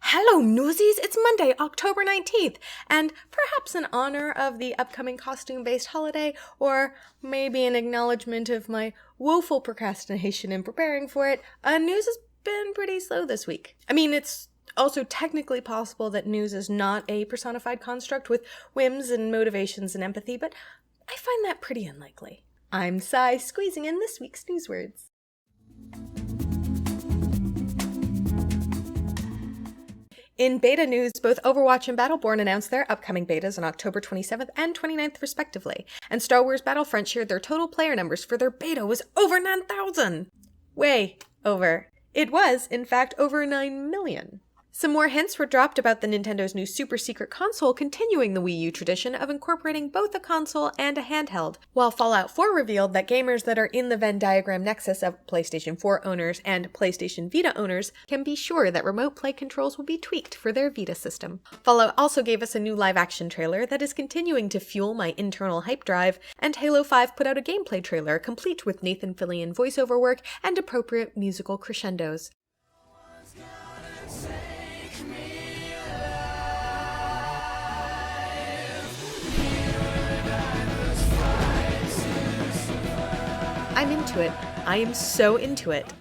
Hello, newsies! It's Monday, October 19th, and perhaps in honor of the upcoming costume-based holiday, or maybe an acknowledgement of my woeful procrastination in preparing for it, news has been pretty slow this week. I mean, it's also technically possible that news is not a personified construct with whims and motivations and empathy, but I find that pretty unlikely. I'm Sai, squeezing in this week's newswords. In beta news, both Overwatch and Battleborn announced their upcoming betas on October 27th and 29th respectively, and Star Wars Battlefront shared their total player numbers for their beta was over 9,000! Way over. It was, in fact, over 9 million. Some more hints were dropped about the Nintendo's new super secret console, continuing the Wii U tradition of incorporating both a console and a handheld, while Fallout 4 revealed that gamers that are in the Venn diagram nexus of PlayStation 4 owners and PlayStation Vita owners can be sure that remote play controls will be tweaked for their Vita system. Fallout also gave us a new live-action trailer that is continuing to fuel my internal hype drive, and Halo 5 put out a gameplay trailer complete with Nathan Fillion voiceover work and appropriate musical crescendos. I'm into it. I am so into it.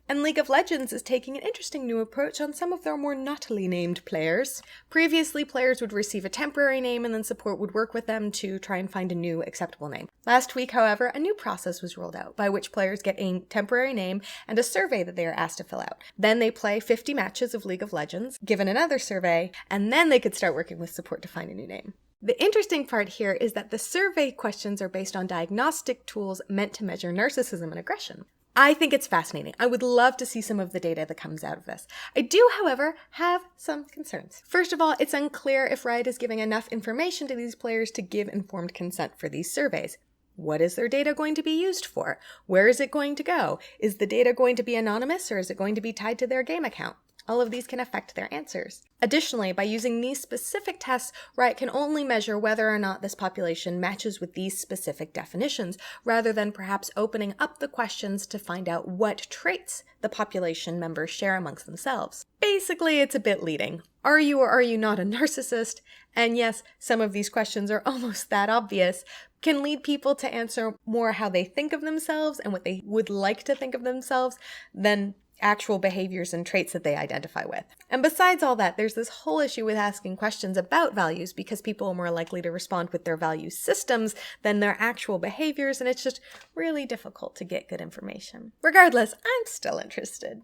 And League of Legends is taking an interesting new approach on some of their more naughtily named players. Previously, players would receive a temporary name and then support would work with them to try and find a new acceptable name. Last week, however, a new process was rolled out by which players get a temporary name and a survey that they are asked to fill out. Then they play 50 matches of League of Legends, given another survey, and then they could start working with support to find a new name. The interesting part here is that the survey questions are based on diagnostic tools meant to measure narcissism and aggression. I think it's fascinating. I would love to see some of the data that comes out of this. I do, however, have some concerns. First of all, it's unclear if Riot is giving enough information to these players to give informed consent for these surveys. What is their data going to be used for? Where is it going to go? Is the data going to be anonymous or is it going to be tied to their game account? All of these can affect their answers. Additionally, by using these specific tests, Riot can only measure whether or not this population matches with these specific definitions, rather than perhaps opening up the questions to find out what traits the population members share amongst themselves. Basically, it's a bit leading. Are you or are you not a narcissist? And yes, some of these questions are almost that obvious, can lead people to answer more how they think of themselves and what they would like to think of themselves than actual behaviors and traits that they identify with. And besides all that, there's this whole issue with asking questions about values because people are more likely to respond with their value systems than their actual behaviors, and it's just really difficult to get good information. Regardless, I'm still interested.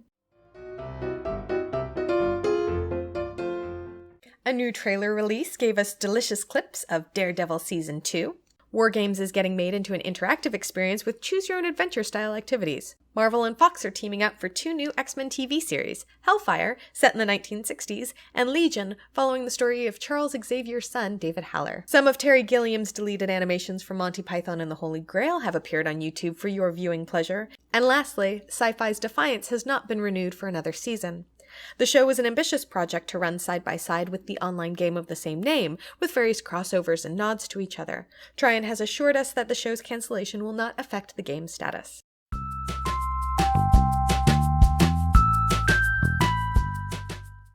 A new trailer release gave us delicious clips of Daredevil Season 2. Wargames is getting made into an interactive experience with choose-your-own-adventure style activities. Marvel and Fox are teaming up for 2 new X-Men TV series, Hellfire, set in the 1960s, and Legion, following the story of Charles Xavier's son, David Haller. Some of Terry Gilliam's deleted animations from Monty Python and the Holy Grail have appeared on YouTube for your viewing pleasure. And lastly, Sci-Fi's Defiance has not been renewed for another season. The show was an ambitious project to run side by side with the online game of the same name, with various crossovers and nods to each other. Tryon has assured us that the show's cancellation will not affect the game's status.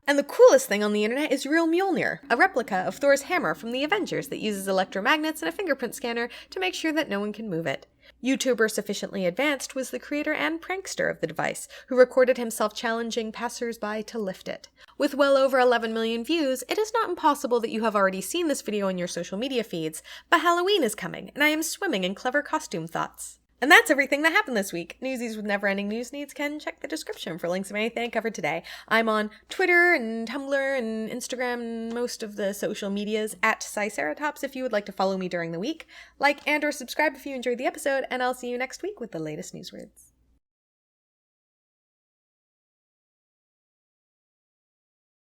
And the coolest thing on the internet is Real Mjolnir, a replica of Thor's hammer from the Avengers that uses electromagnets and a fingerprint scanner to make sure that no one can move it. YouTuber Sufficiently Advanced was the creator and prankster of the device, who recorded himself challenging passers-by to lift it. With well over 11 million views, it is not impossible that you have already seen this video in your social media feeds, but Halloween is coming, and I am swimming in clever costume thoughts. And that's everything that happened this week. Newsies with never-ending news needs can check the description for links of anything I covered today. I'm on Twitter and Tumblr and Instagram and most of the social medias at Cyceratops if you would like to follow me during the week. Like and or subscribe if you enjoyed the episode, and I'll see you next week with the latest newswords.